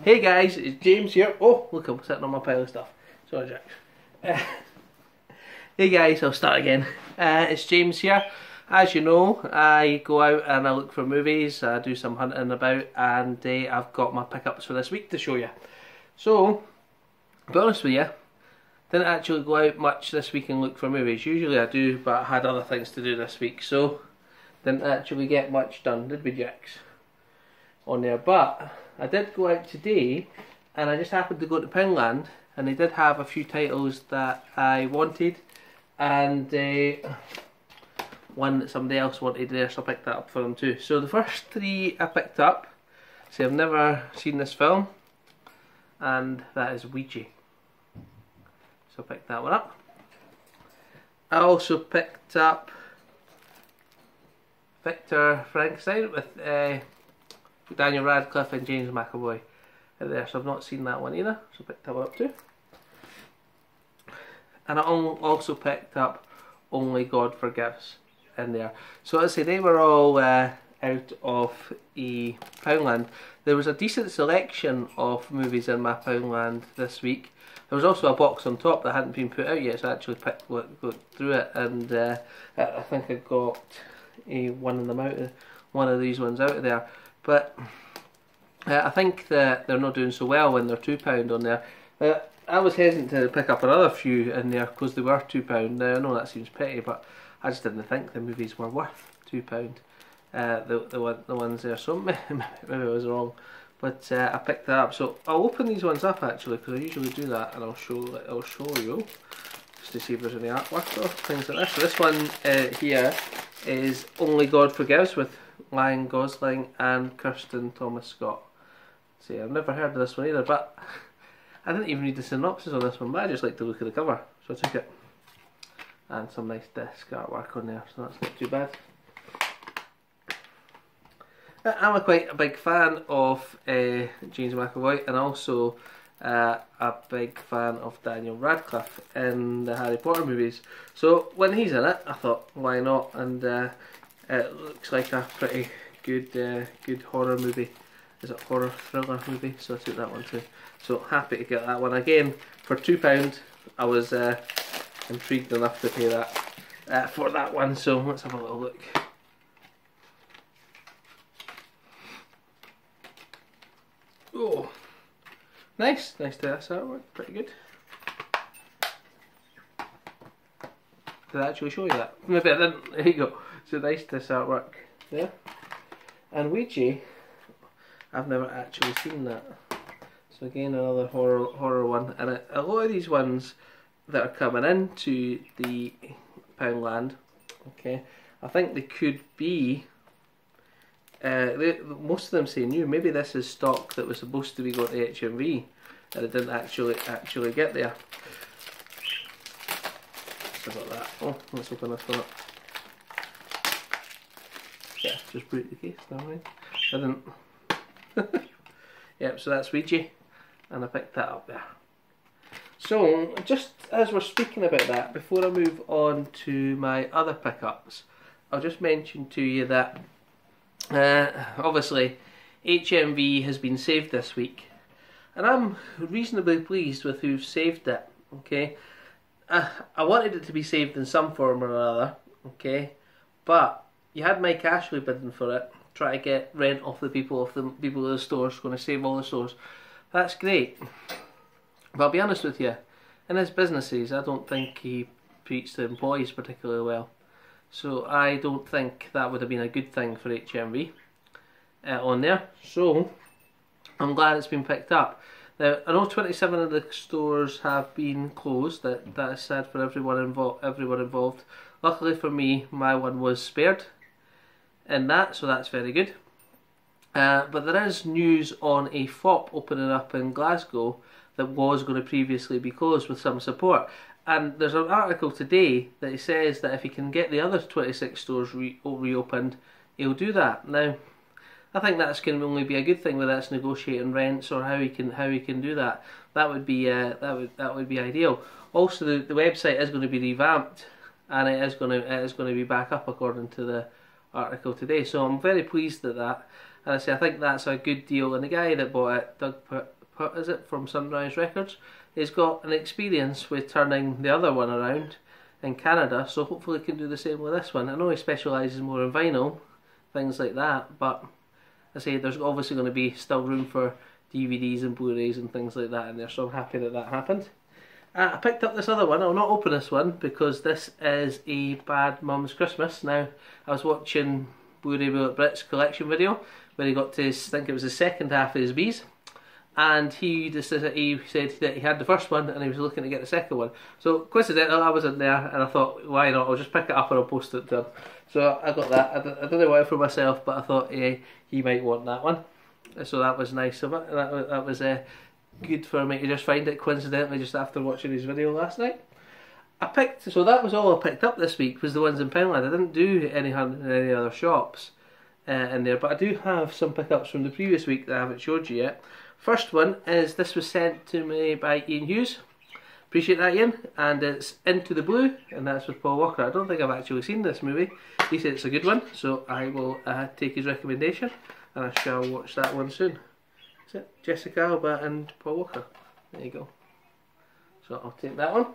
Hey guys, it's James here. Oh, look, I'm sitting on my pile of stuff. Sorry, Jack. Hey guys, I'll start again. It's James here. As you know, I go out and I look for movies, I do some hunting about, and I've got my pickups for this week to show you. So, to be honest with you, didn't actually go out much this week and look for movies. Usually I do, but I had other things to do this week, so didn't actually get much done, did we, Jacks? On there, but I did go out today, and I just happened to go to Poundland, and they did have a few titles that I wanted, and one that somebody else wanted there, so I picked that up for them too. So the first three I picked up, see, I've never seen this film, and that is Ouija. So I picked that one up. I also picked up Victor Frankenstein with Daniel Radcliffe and James McAvoy there, so I've not seen that one either, so I picked that one up too. And I also picked up Only God Forgives in there. So as I say, they were all out of Poundland. There was a decent selection of movies in my Poundland this week. There was also a box on top that hadn't been put out yet, so I actually looked through it, and I think I got one of these ones out of there. But I think that they're not doing so well when they're £2 on there. I was hesitant to pick up another few in there because they were £2. Now I know that seems petty, but I just didn't think the movies were worth £2. The ones there, so maybe I was wrong. But I picked that up, so I'll open these ones up actually, because I usually do that, and I'll show you just to see if there's any artwork or things like this. So this one here is Only God Forgives with Ryan Gosling and Kirsten Thomas Scott. See, I've never heard of this one either, but I didn't even read the synopsis on this one, but I just like to look at the cover, so I took it. And some nice disc artwork on there, so that's not too bad. I'm quite a big fan of James McAvoy, and also a big fan of Daniel Radcliffe in the Harry Potter movies. So when he's in it, I thought, why not? And it looks like a pretty good horror movie. Is it horror thriller movie? So I took that one too. So happy to get that one again for £2. I was intrigued enough to pay that for that one. So let's have a little look. Oh, nice to this artwork, pretty good. Did I actually show you that? Maybe I didn't. There you go. So nice this artwork there. And Ouija, I've never actually seen that. So again, another horror one. And a lot of these ones that are coming into the Poundland, okay, I think they could be. Most of them say new. Maybe this is stock that was supposed to be going to HMV and it didn't actually get there. So got that. Oh, let's open this one up. Yeah, just break the case. Never mind. I didn't. Yep. So that's Ouija, and I picked that up there. So just as we're speaking about that, before I move on to my other pickups, I'll just mention to you that. Obviously HMV has been saved this week, and I'm reasonably pleased with who've saved it. Okay, I wanted it to be saved in some form or another, okay, but you had Mike Ashley bidding for it, try to get rent off the people of the stores, going to save all the stores. That's great, but I'll be honest with you, in his businesses I don't think he treats the employees particularly well. So I don't think that would have been a good thing for HMV on there. So I'm glad it's been picked up. Now I know 27 of the stores have been closed. That is sad for everyone involved. Luckily for me, my one was spared in that, so that's very good. But there is news on a FOP opening up in Glasgow that was going to previously be closed with some support. And there's an article today that says that if he can get the other 26 stores reopened, he'll do that. Now, I think that's going to only be a good thing, whether it's negotiating rents or how he can do that. That would be ideal. Also, the website is going to be revamped, and it is going to be back up according to the article today. So I'm very pleased at that. And I think that's a good deal. And the guy that bought it, Doug is it, from Sunrise Records. He's got an experience with turning the other one around in Canada, so hopefully he can do the same with this one. I know he specialises more in vinyl, things like that, but I say there's obviously going to be still room for DVDs and Blu-rays and things like that in there, so I'm happy that that happened. I picked up this other one. I'll not open this one because this is a Bad Mum's Christmas. Now, I was watching Blu-ray Bullet Brits collection video where he got to, I think it was the second half of his bees, and he said that he had the first one and he was looking to get the second one. So coincidentally I was in there and I thought, why not, I'll just pick it up and I'll post it to him. So I got that. I didn't want it for myself, but I thought he might want that one. So that was nice of it. That was good for me to just find it coincidentally just after watching his video last night. So that was all I picked up this week, was the ones in Poundland. I didn't do any in any other shops in there, but I do have some pickups from the previous week that I haven't showed you yet. First one is, this was sent to me by Ian Hughes. Appreciate that, Ian. And it's Into the Blue, and that's with Paul Walker. I don't think I've actually seen this movie. He said it's a good one, so I will take his recommendation and I shall watch that one soon. Is it Jessica Alba and Paul Walker? There you go. So I'll take that one.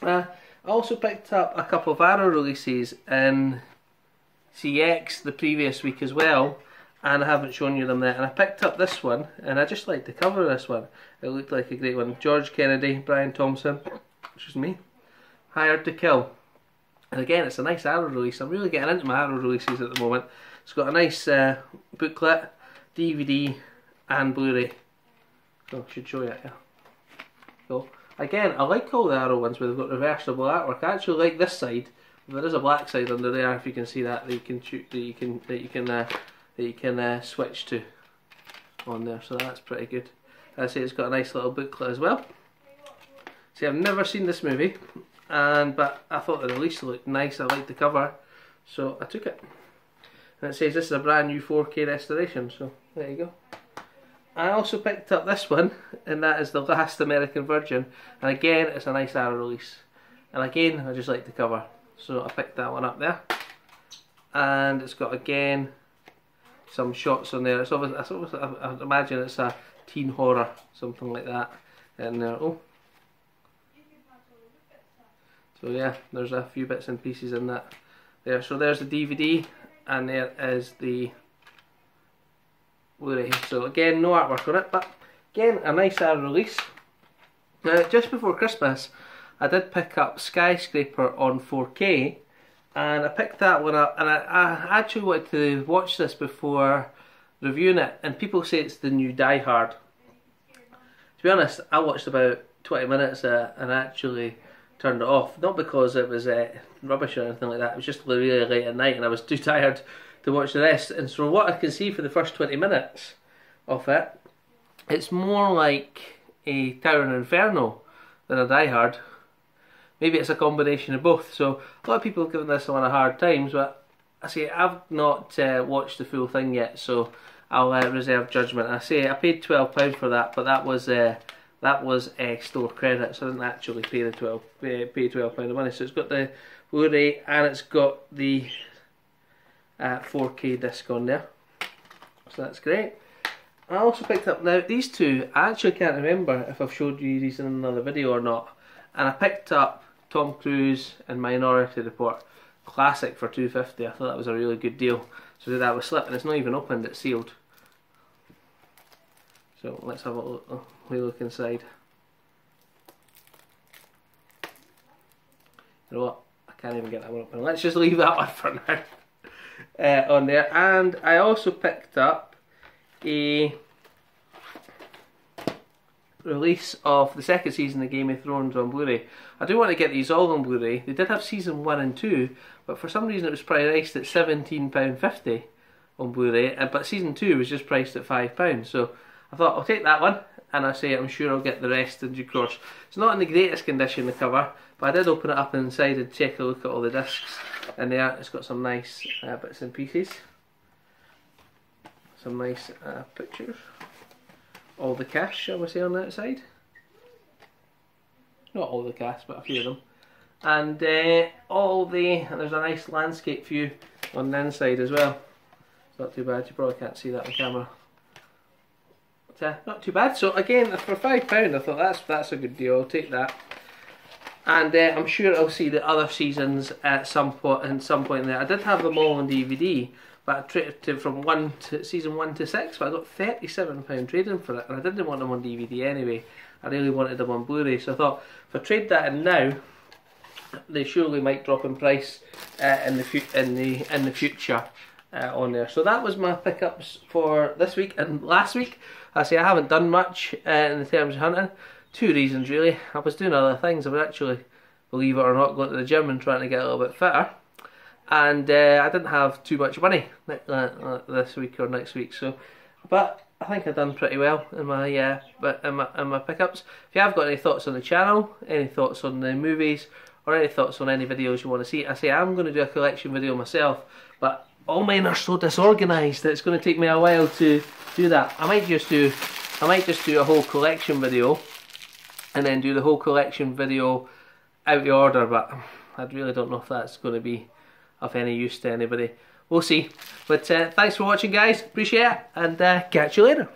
I also picked up a couple of Arrow releases in CX the previous week as well, and I haven't shown you them there. And I picked up this one, and I just like the cover of this one. It looked like a great one. George Kennedy, Brian Thompson, which is me, Hired to Kill. And again, it's a nice Arrow release. I'm really getting into my Arrow releases at the moment. It's got a nice booklet, DVD and Blu-ray. So I should show you it, yeah. So again, I like all the Arrow ones where they've got reversible artwork. I actually like this side. There is a black side under there, if you can see that you can switch to on there. So that's pretty good. I say it's got a nice little booklet as well. See, I've never seen this movie, but I thought the release looked nice. I liked the cover, so I took it. And it says this is a brand new 4K restoration. So there you go. I also picked up this one, and that is The Last American Virgin, and again it's a nice Arrow release, and again I just like the cover, so I picked that one up there. And it's got again some shots on there. It's obviously I imagine it's a teen horror, something like that in there. Oh, so yeah, there's a few bits and pieces in that there. So there's the DVD, and there is the Blu-ray. So again, no artwork on it, but again a nice Arrow release. Now, just before Christmas I did pick up Skyscraper on 4K, and I picked that one up, and I actually wanted to watch this before reviewing it, and people say it's the new Die Hard. To be honest, I watched about 20 minutes and actually turned it off, not because it was rubbish or anything like that. It was just really late at night and I was too tired to watch the rest. And so what I can see for the first 20 minutes of it, it's more like a Towering Inferno than a Die Hard. Maybe it's a combination of both. So a lot of people have given this one a hard time, but I say I've not watched the full thing yet, so I'll reserve judgment. I say I paid £12 for that, but that was store credit, so I didn't actually pay the £12 of money. So it's got the Blu-ray and it's got the 4K disc on there, so that's great. I also picked up, now these two, I actually can't remember if I've showed you these in another video or not, and I picked up Tom Cruise and Minority Report Classic for $2.50. I thought that was a really good deal, so I did that with slip, and it's not even opened, it's sealed. So let's have a look inside. You know what, I can't even get that one open. Let's just leave that one for now. On there. And I also picked up a release of the second season of Game of Thrones on Blu-ray. I do want to get these all on Blu-ray. They did have season 1 and 2, but for some reason it was priced at £17.50 on Blu-ray, but season 2 was just priced at £5. So I thought I'll take that one, and I say I'm sure I'll get the rest in due course. It's not in the greatest condition, the cover, but I did open it up inside and check a look at all the discs, and there it's got some nice bits and pieces, some nice pictures, all the cast, shall we say, on that side. Not all the cast, but a few of them, and there's a nice landscape view on the inside as well. It's not too bad, you probably can't see that on camera. but not too bad. So again, for £5 I thought that's a good deal, I'll take that. And I'm sure I'll see the other seasons at some point in there. I did have them all on DVD, but I traded it from season 1 to 6, but I got £37 trading for it, and I didn't want them on DVD anyway. I really wanted them on Blu-ray, so I thought if I trade that in now, they surely might drop in price in the future on there. So that was my pickups for this week and last week. I say I haven't done much in the terms of hunting. Two reasons really. I was doing other things. I was actually, believe it or not, going to the gym and trying to get a little bit fitter. And I didn't have too much money this week or next week. So, but I think I've done pretty well in my in my pickups. If you have got any thoughts on the channel, any thoughts on the movies, or any thoughts on any videos you want to see, I say I'm going to do a collection video myself, but all mine are so disorganised that it's going to take me a while to do that. I might just do a whole collection video, and then do the whole collection video out of order, but I really don't know if that's going to be of any use to anybody. We'll see. But thanks for watching, guys. Appreciate it, and catch you later.